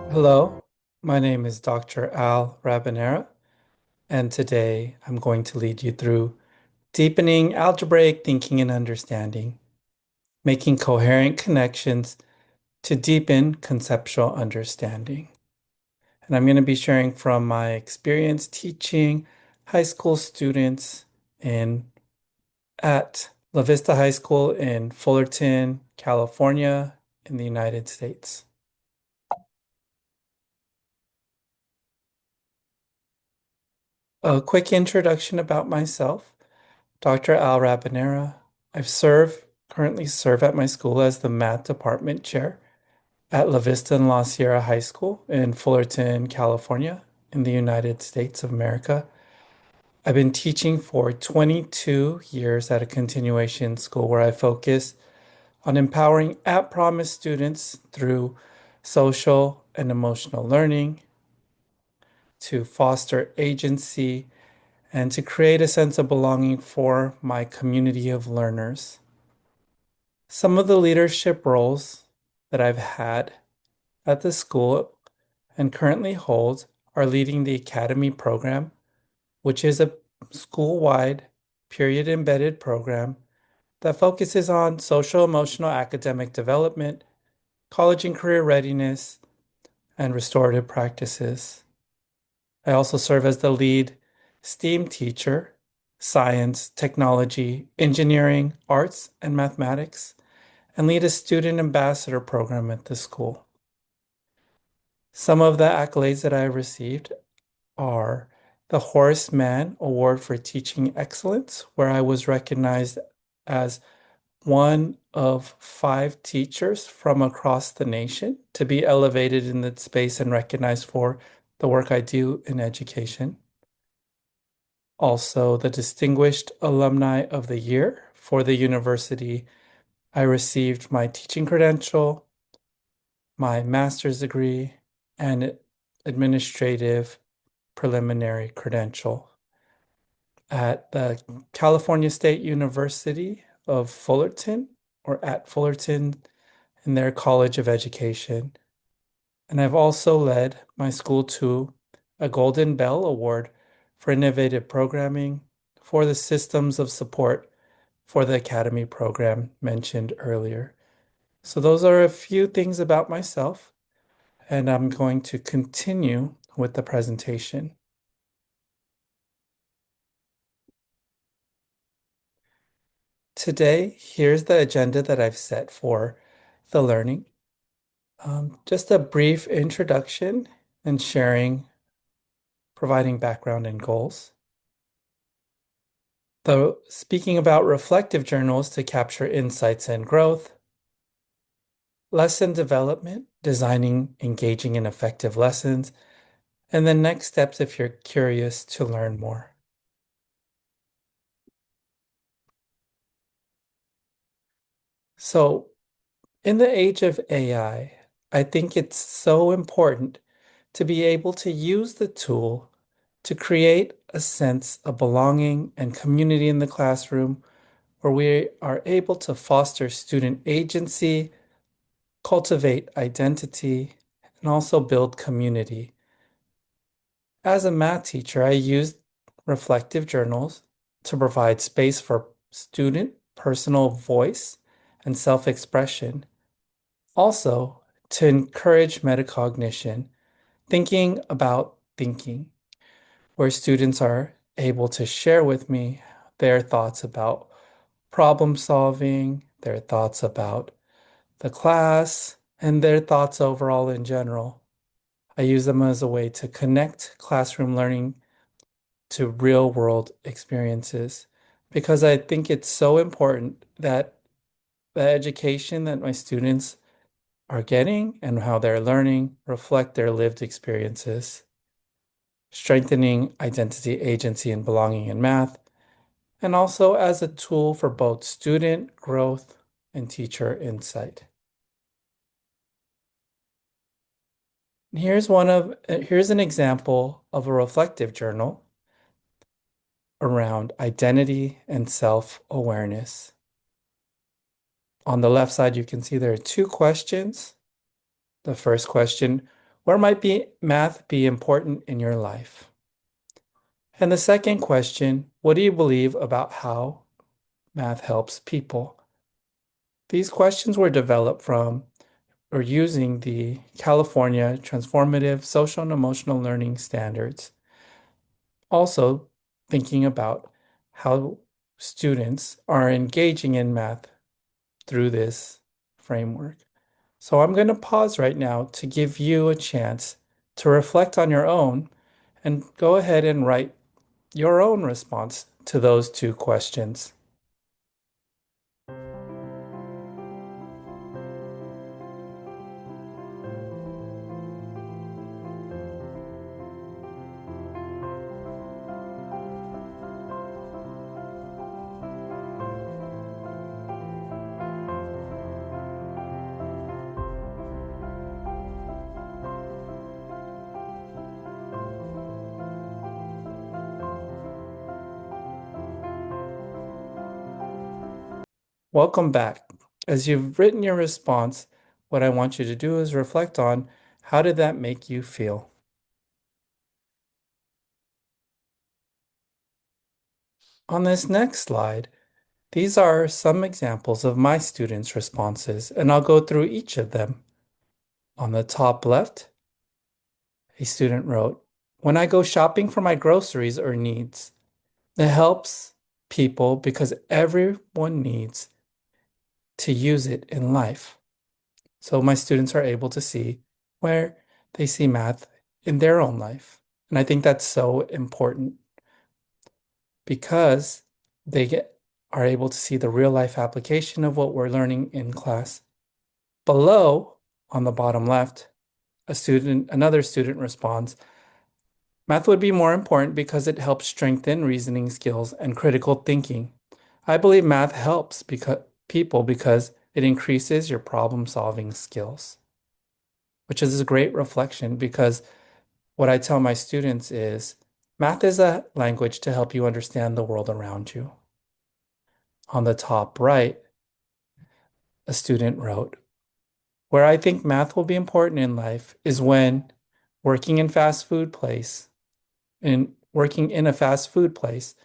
Hello, my name is Dr. Al Rabanera, and today I'm going to lead you through deepening algebraic thinking and understanding, making coherent connections to deepen conceptual understanding. And I'm going to be sharing from my experience teaching high school students in at La Vista High School in Fullerton, California, in the United States. A quick introduction about myself. Dr. Al Rabanera. Currently serve at my school as the math department chair at La Vista and La Sierra High School in Fullerton, California, in the United States of America. I've been teaching for 22 years at a continuation school where I focus on empowering at Promise students through social and emotional learning to foster agency and to create a sense of belonging for my community of learners. Some of the leadership roles that I've had at the school and currently hold are leading the Academy program, which is a school-wide period embedded program that focuses on social, emotional, academic development, college and career readiness, and restorative practices. I also serve as the lead STEAM teacher, science, technology, engineering, arts, and mathematics, and lead a student ambassador program at the school. Some of the accolades that I received are the Horace Mann Award for Teaching Excellence, where I was recognized as one of 5 teachers from across the nation to be elevated in that space and recognized for the work I do in education. Also, the Distinguished Alumni of the Year for the university. I received my teaching credential, my master's degree, and administrative preliminary credential at the California State University of Fullerton or at Fullerton in their College of Education. And I've also led my school to a Golden Bell Award for innovative programming for the systems of support for the Academy program mentioned earlier. So those are a few things about myself, and I'm going to continue with the presentation. Today, here's the agenda that I've set for the learning. Just a brief introduction and sharing, providing background and goals. Though speaking about reflective journals to capture insights and growth, lesson development, designing engaging and effective lessons, and then next steps if you're curious to learn more. So, in the age of I think it's so important to be able to use the tool to create a sense of belonging and community in the classroom where we are able to foster student agency, cultivate identity, and also build community. As a math teacher, I used reflective journals to provide space for student personal voice and self-expression. Also, to encourage metacognition, thinking about thinking, where students are able to share with me their thoughts about problem solving, their thoughts about the class, and their thoughts overall in general. I use them as a way to connect classroom learning to real world experiences because I think it's so important that the education that my students are getting and how they're learning reflect their lived experiences, strengthening identity, agency, and belonging in math, and also as a tool for both student growth and teacher insight. Here's an example of a reflective journal around identity and self-awareness. On the left side, you can see there are 2 questions. The first question, Where might math be important in your life? And the second question, what do you believe about how math helps people? These questions were developed from or using the California Transformative Social and Emotional Learning Standards. Also, thinking about how students are engaging in math through this framework. So I'm going to pause right now to give you a chance to reflect on your own and go ahead and write your own response to those two questions. Welcome back. As you've written your response, what I want you to do is reflect on how did that make you feel? On this next slide, these are some examples of my students' responses, and I'll go through each of them. On the top left, a student wrote, "When I go shopping for my groceries or needs, it helps people because everyone needs to use it in life." So my students are able to see where they see math in their own life. And I think that's so important because are able to see the real life application of what we're learning in class. Below, on the bottom left, another student responds, "Math would be more important because it helps strengthen reasoning skills and critical thinking. I believe math helps because it increases your problem-solving skills," which is a great reflection because what I tell my students is math is a language to help you understand the world around you. On the top right, a student wrote, "Where I think math will be important in life is when working in fast food place, working in a fast food place,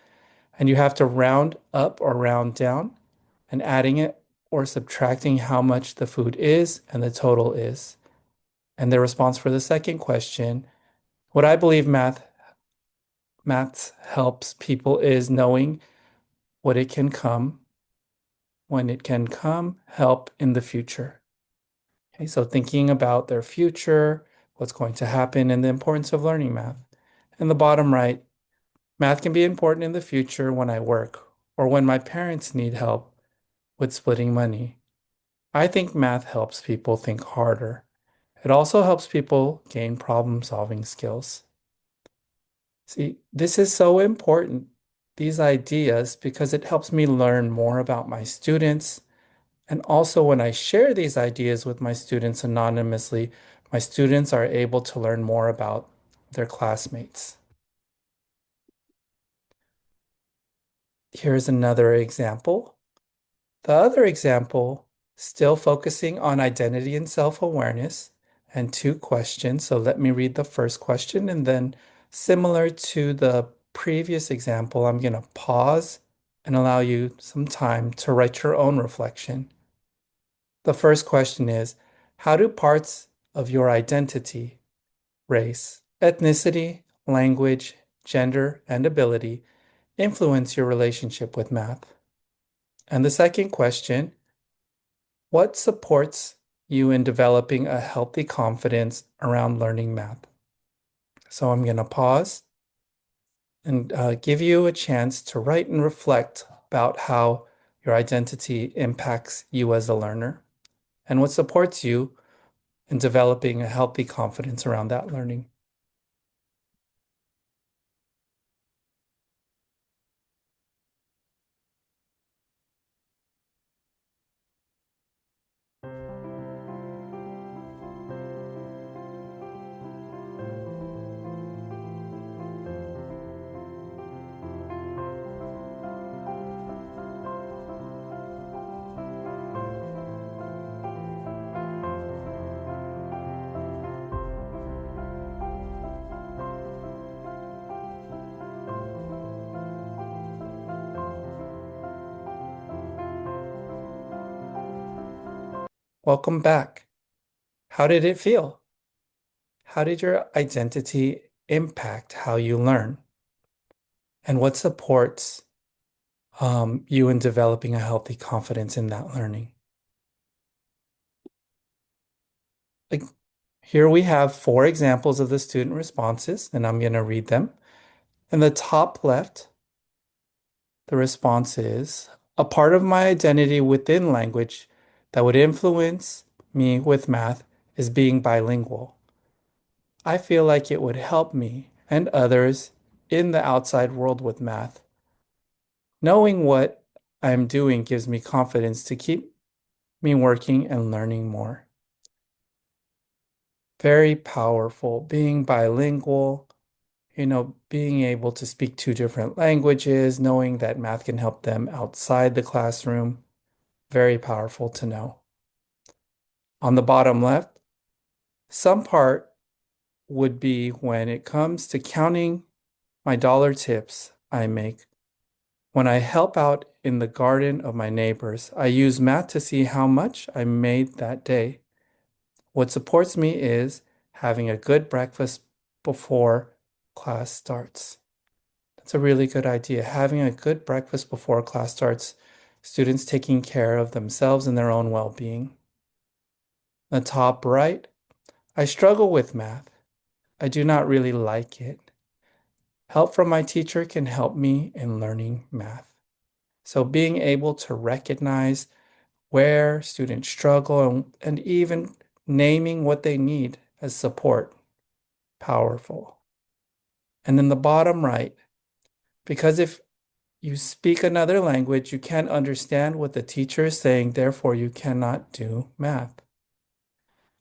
and you have to round up or round down and adding it or subtracting how much the food is and the total is." And the response for the second question, what I believe math helps people is knowing what it can come, when it can come, help in the future. Okay, so thinking about their future, what's going to happen, and the importance of learning math. In the bottom right, math can be important in the future when I work or when my parents need help with splitting money. I think math helps people think harder. It also helps people gain problem-solving skills. See, this is so important, these ideas, because it helps me learn more about my students. And also, when I share these ideas with my students anonymously, my students are able to learn more about their classmates. Here's another example. The other example, still focusing on identity and self-awareness, and two questions. So let me read the first question, and then similar to the previous example, I'm going to pause and allow you some time to write your own reflection. The first question is, how do parts of your identity, race, ethnicity, language, gender, and ability influence your relationship with math? And the second question, what supports you in developing a healthy confidence around learning math? So I'm going to pause and give you a chance to write and reflect about how your identity impacts you as a learner and what supports you in developing a healthy confidence around that learning. Welcome back. How did it feel? How did your identity impact how you learn? And what supports you in developing a healthy confidence in that learning? Like here we have four examples of the student responses, and I'm going to read them. In the top left, the response is a part of my identity within language that would influence me with math is being bilingual. I feel like it would help me and others in the outside world with math. Knowing what I'm doing gives me confidence to keep me working and learning more. Very powerful. Being bilingual, being able to speak two different languages, knowing that math can help them outside the classroom. Very powerful to know. On the bottom left, some part would be when it comes to counting my dollar tips I make. When I help out in the garden of my neighbors, I use math to see how much I made that day. What supports me is having a good breakfast before class starts. That's a really good idea. Having a good breakfast before class starts, students taking care of themselves and their own well-being. The top right, I struggle with math. I do not really like it. Help from my teacher can help me in learning math. So being able to recognize where students struggle and even naming what they need as support, powerful. And then the bottom right, because if you speak another language, you can't understand what the teacher is saying, therefore you cannot do math.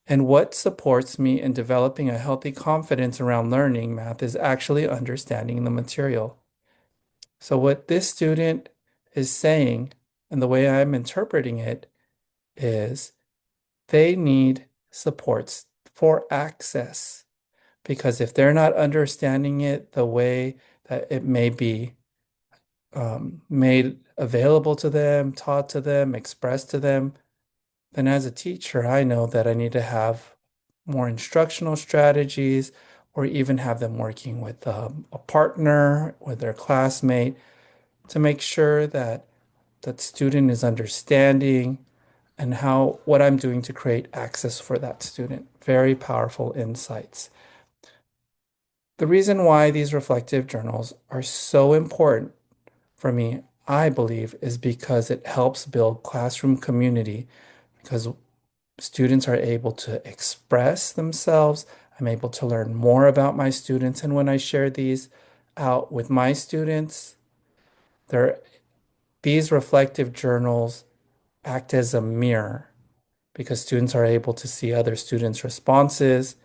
And what supports me in developing a healthy confidence around learning math is actually understanding the material. So what this student is saying, and the way I'm interpreting it, is they need supports for access. Because if they're not understanding it the way that it may be made available to them, taught to them, expressed to them, then as a teacher, I know that I need to have more instructional strategies or even have them working with a partner or their classmate to make sure that that student is understanding and how what I'm doing to create access for that student. Very powerful insights. The reason why these reflective journals are so important for me, I believe, is because it helps build classroom community because students are able to express themselves. I'm able to learn more about my students. And when I share these out with my students, these reflective journals act as a mirror because students are able to see other students' responses,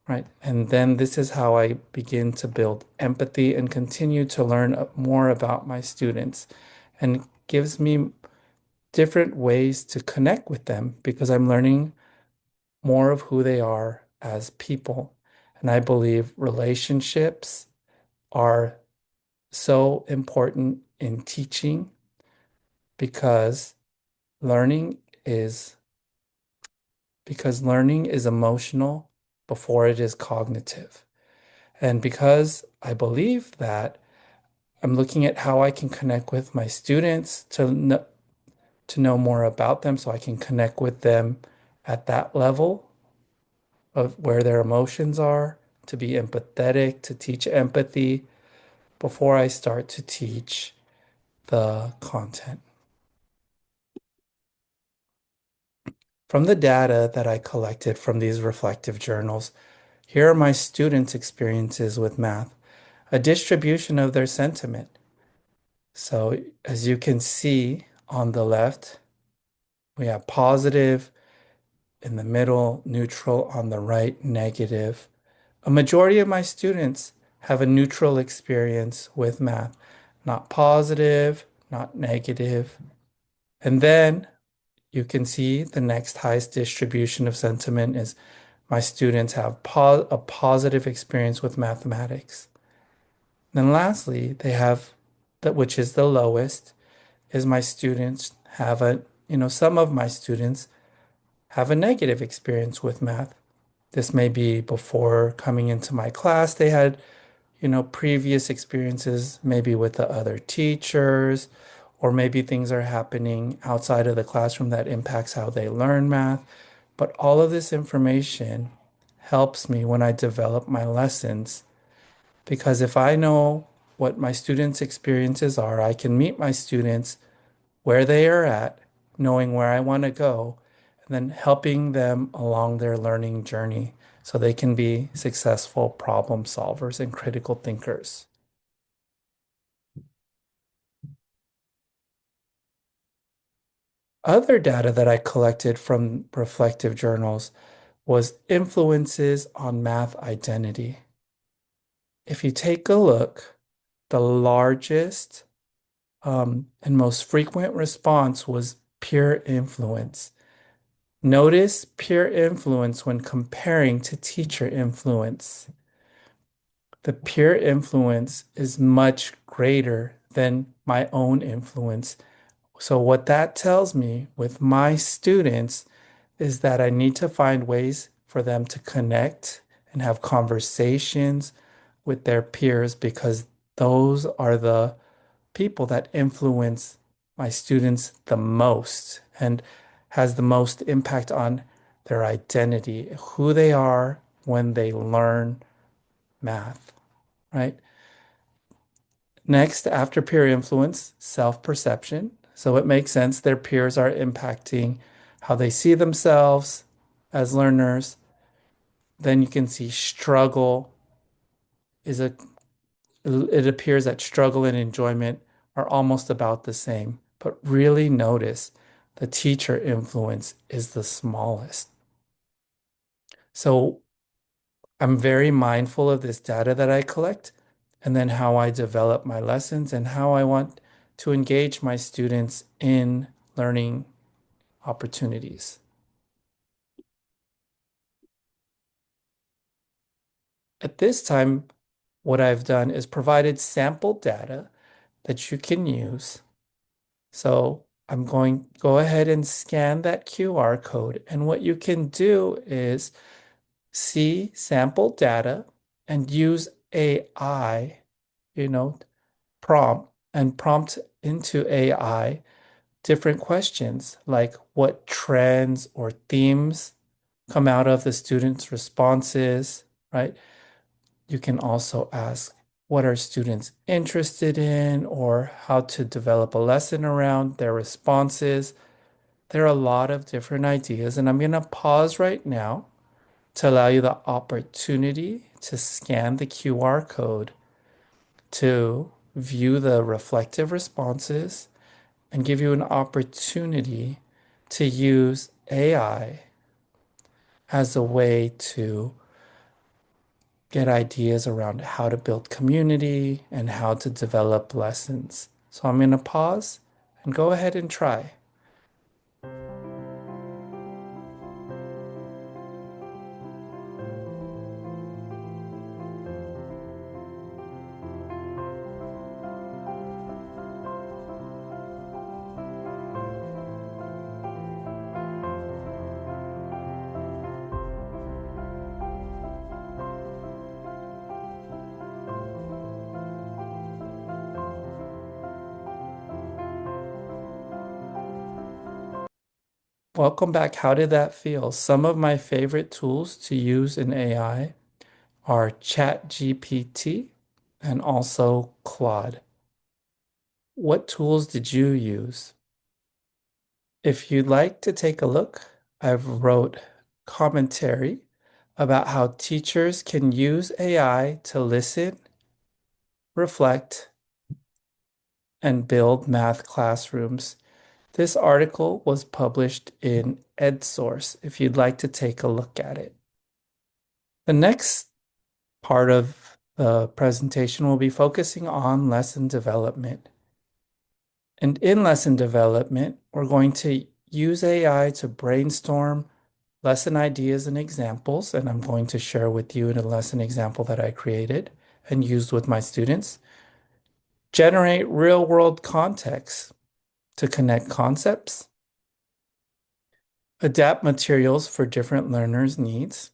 right? And then this is how I begin to build empathy and continue to learn more about my students and gives me different ways to connect with them because I'm learning more of who they are as people. And I believe relationships are so important in teaching because learning is learning is emotional before it is cognitive. And because I believe that, I'm looking at how I can connect with my students to know more about them so I can connect with them at that level of where their emotions are, to be empathetic, to teach empathy before I start to teach the content. From the data that I collected from these reflective journals, here are my students' experiences with math, a distribution of their sentiment. So as you can see on the left, we have positive in the middle, neutral on the right, negative. A majority of my students have a neutral experience with math, not positive, not negative. And then you can see the next highest distribution of sentiment is my students have a positive experience with mathematics. Then lastly, they have that which is the lowest is my students have some of my students have a negative experience with math. This may be before coming into my class, they had, previous experiences, maybe with the other teachers, or maybe things are happening outside of the classroom that impacts how they learn math. But all of this information helps me when I develop my lessons because if I know what my students' experiences are, I can meet my students where they are at, knowing where I want to go, and then helping them along their learning journey so they can be successful problem solvers and critical thinkers. Other data that I collected from reflective journals was influences on math identity. If you take a look, the largest and most frequent response was peer influence. Notice peer influence when comparing to teacher influence. The peer influence is much greater than my own influence. So, what that tells me with my students is that I need to find ways for them to connect and have conversations with their peers because those are the people that influence my students the most and has the most impact on their identity, who they are when they learn math, right? Next, after peer influence, self-perception. So it makes sense their peers are impacting how they see themselves as learners. Then you can see struggle is a it appears that struggle and enjoyment are almost about the same, but really notice the teacher influence is the smallest. So I'm very mindful of this data that I collect and then how I develop my lessons and how I want to engage my students in learning opportunities. At this time, what I've done is provided sample data that you can use. So I'm going to go ahead and scan that QR code. And what you can do is see sample data and use AI, you know, prompt into AI different questions like what trends or themes come out of the students' responses, right? You can also ask what are students interested in or how to develop a lesson around their responses. There are a lot of different ideas, and I'm going to pause right now to allow you the opportunity to scan the QR code to view the reflective responses and give you an opportunity to use AI as a way to get ideas around how to build community and how to develop lessons. So I'm going to pause and go ahead and try. Welcome back. How did that feel? Some of my favorite tools to use in AI are ChatGPT and also Claude. What tools did you use? If you'd like to take a look, I've wrote commentary about how teachers can use AI to listen, reflect, and build math classrooms. This article was published in EdSource if you'd like to take a look at it. The next part of the presentation will be focusing on lesson development. And in lesson development, we're going to use AI to brainstorm lesson ideas and examples, and I'm going to share with you in a lesson example that I created and used with my students. Generate real-world context to connect concepts adapt materials for different learners' needs,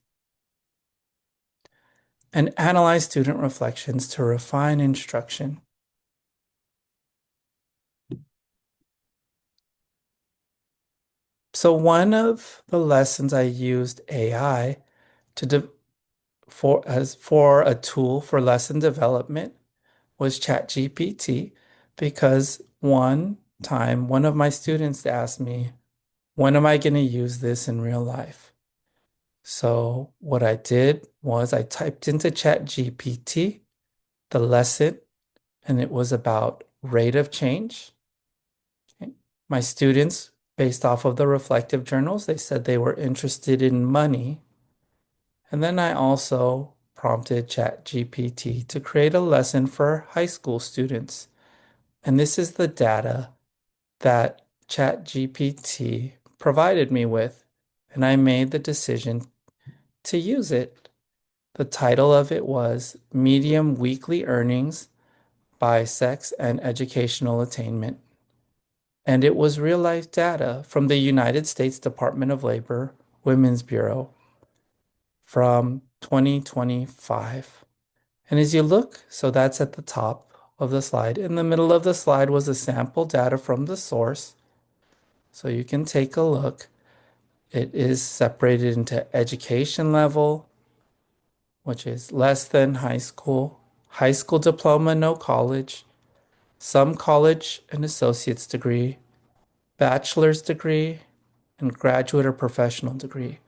and analyze student reflections to refine instruction. So one of the lessons I used AI to for a tool for lesson development was ChatGPT because one time one of my students asked me, when am I going to use this in real life? So what I did was I typed into ChatGPT the lesson, and it was about rate of change. Okay. My students, based off of the reflective journals, they said they were interested in money. And then I also prompted ChatGPT to create a lesson for high school students. And this is the data that ChatGPT provided me with, and I made the decision to use it. The title of it was Medium Weekly Earnings by Sex and Educational Attainment. And it was real life data from the United States Department of Labor Women's Bureau from 2025. And as you look, so that's at the top of the slide. In the middle of the slide was a sample data from the source. So you can take a look. It is separated into education level, which is less than high school diploma, no college, some college and associate's degree, bachelor's degree, and graduate or professional degree,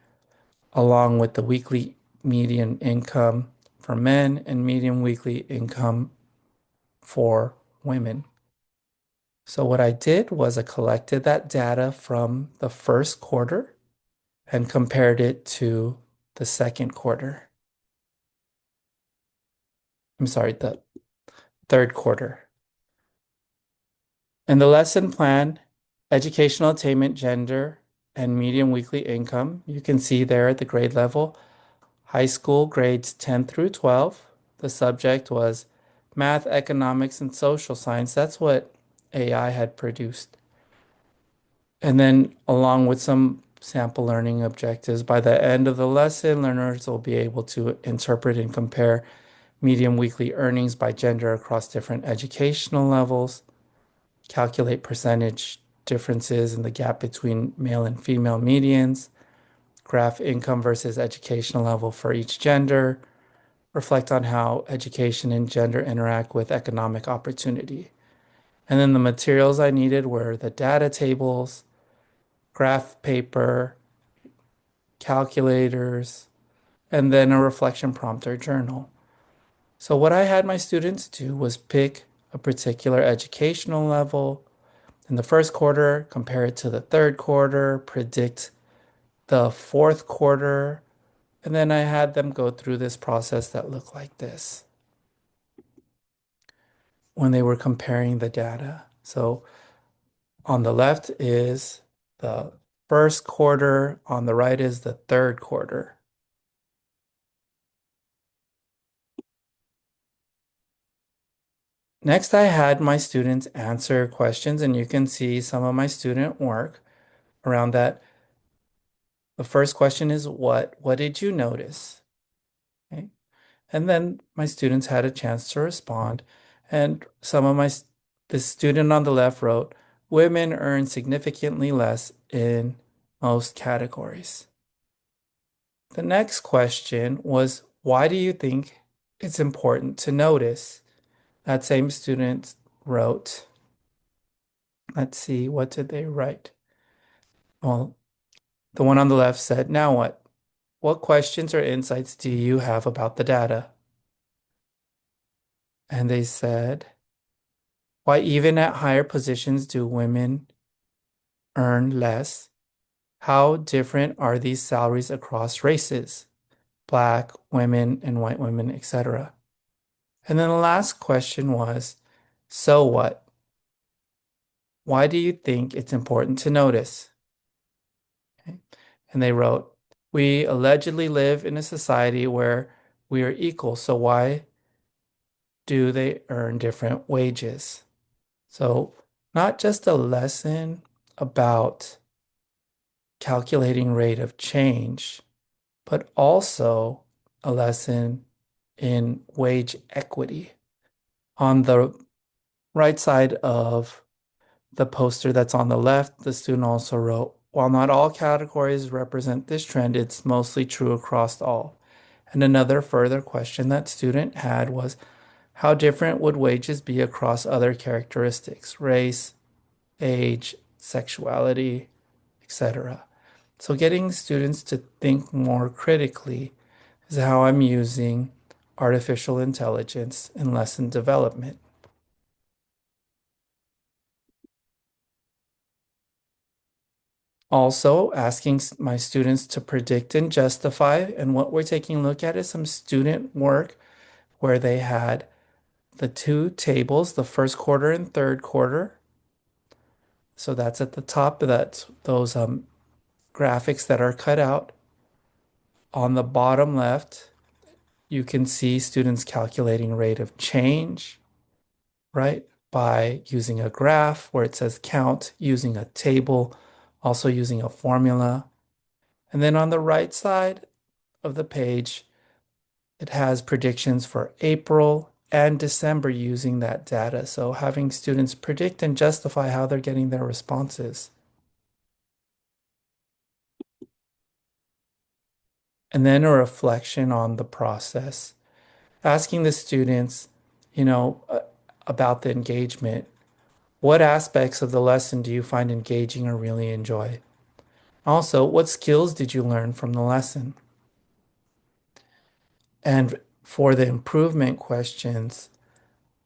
along with the weekly median income for men and median weekly income for women. So what I did was I collected that data from the first quarter and compared it to the second quarter. I'm sorry, the third quarter. In the lesson plan, educational attainment, gender, and median weekly income, you can see there at the grade level, high school grades 10 through 12. The subject was math, economics, and social science. That's what AI had produced. And then along with some sample learning objectives, by the end of the lesson, learners will be able to interpret and compare median weekly earnings by gender across different educational levels, calculate percentage differences in the gap between male and female medians, graph income versus educational level for each gender, reflect on how education and gender interact with economic opportunity. And then the materials I needed were the data tables, graph paper, calculators, and then a reflection prompt or journal. So what I had my students do was pick a particular educational level in the first quarter, compare it to the third quarter, predict the fourth quarter, and then I had them go through this process that looked like this when they were comparing the data. So on the left is the first quarter, on the right is the third quarter. Next, I had my students answer questions, and you can see some of my student work around that. The first question is what? What did you notice? Okay. And then my students had a chance to respond. And the student on the left wrote, women earn significantly less in most categories. The next question was, why do you think it's important to notice? That same student wrote, let's see, what did they write? Well, the one on the left said, now what? What questions or insights do you have about the data? And they said, why even at higher positions do women earn less? How different are these salaries across races? Black women and white women, etc. And then the last question was, so what? Why do you think it's important to notice? Okay. And they wrote, we allegedly live in a society where we are equal, so why do they earn different wages? So, not just a lesson about calculating rate of change, but also a lesson in wage equity. On the right side of the poster that's on the left, the student also wrote, while not all categories represent this trend, it's mostly true across all. And another further question that student had was, how different would wages be across other characteristics, race, age, sexuality, etc.? So getting students to think more critically is how I'm using artificial intelligence in lesson development. Also, asking my students to predict and justify. And what we're taking a look at is some student work where they had the two tables, the first quarter and third quarter. So that's at the top. That's those graphics that are cut out. On the bottom left, you can see students calculating rate of change, right? By using a graph where it says count, using a table, also using a formula. And then on the right side of the page, it has predictions for April and December using that data. So having students predict and justify how they're getting their responses. And then a reflection on the process, asking the students, about the engagement. What aspects of the lesson do you find engaging or really enjoy? Also, what skills did you learn from the lesson? And for the improvement questions,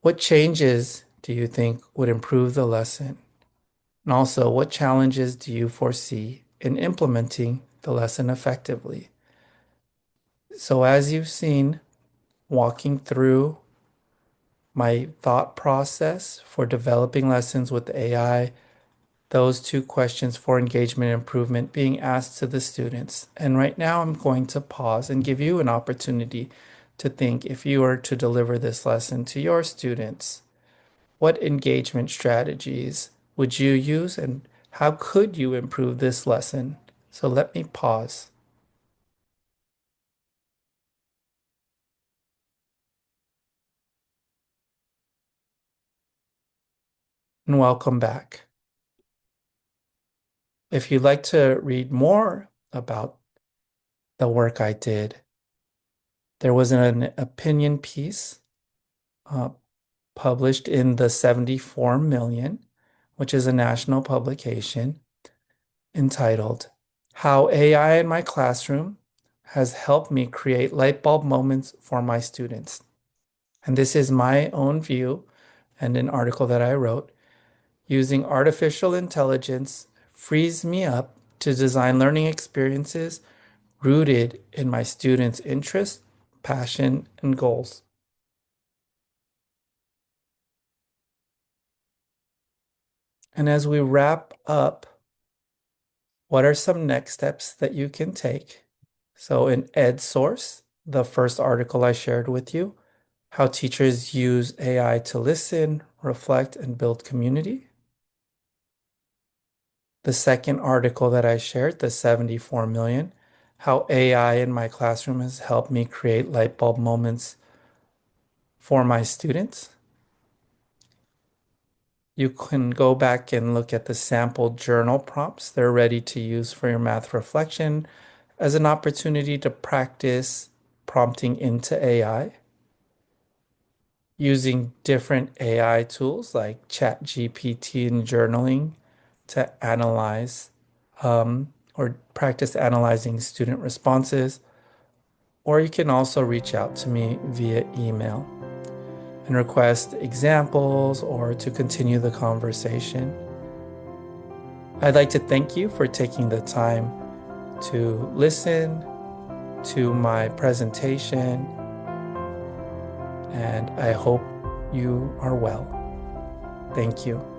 what changes do you think would improve the lesson? And also, what challenges do you foresee in implementing the lesson effectively? So, as you've seen, walking through my thought process for developing lessons with AI, those two questions for engagement improvement being asked to the students. And right now, I'm going to pause and give you an opportunity to think if you were to deliver this lesson to your students, what engagement strategies would you use and how could you improve this lesson? So let me pause. And welcome back. If you'd like to read more about the work I did, there was an opinion piece uh, published in the 74 Million, which is a national publication, entitled How AI in My Classroom Has Helped Me Create Light Bulb Moments for My Students. And this is my own view and an article that I wrote. Using artificial intelligence frees me up to design learning experiences rooted in my students' interests, passion, and goals. And as we wrap up, what are some next steps that you can take? So in EdSource, the first article I shared with you, how teachers use AI to listen, reflect, and build community. The second article that I shared, the 74 million, how AI in my classroom has helped me create light bulb moments for my students. You can go back and look at the sample journal prompts. They're ready to use for your math reflection as an opportunity to practice prompting into AI using different AI tools like ChatGPT and journaling to analyze or practice analyzing student responses. Or you can also reach out to me via email and request examples or to continue the conversation. I'd like to thank you for taking the time to listen to my presentation, and I hope you are well. Thank you.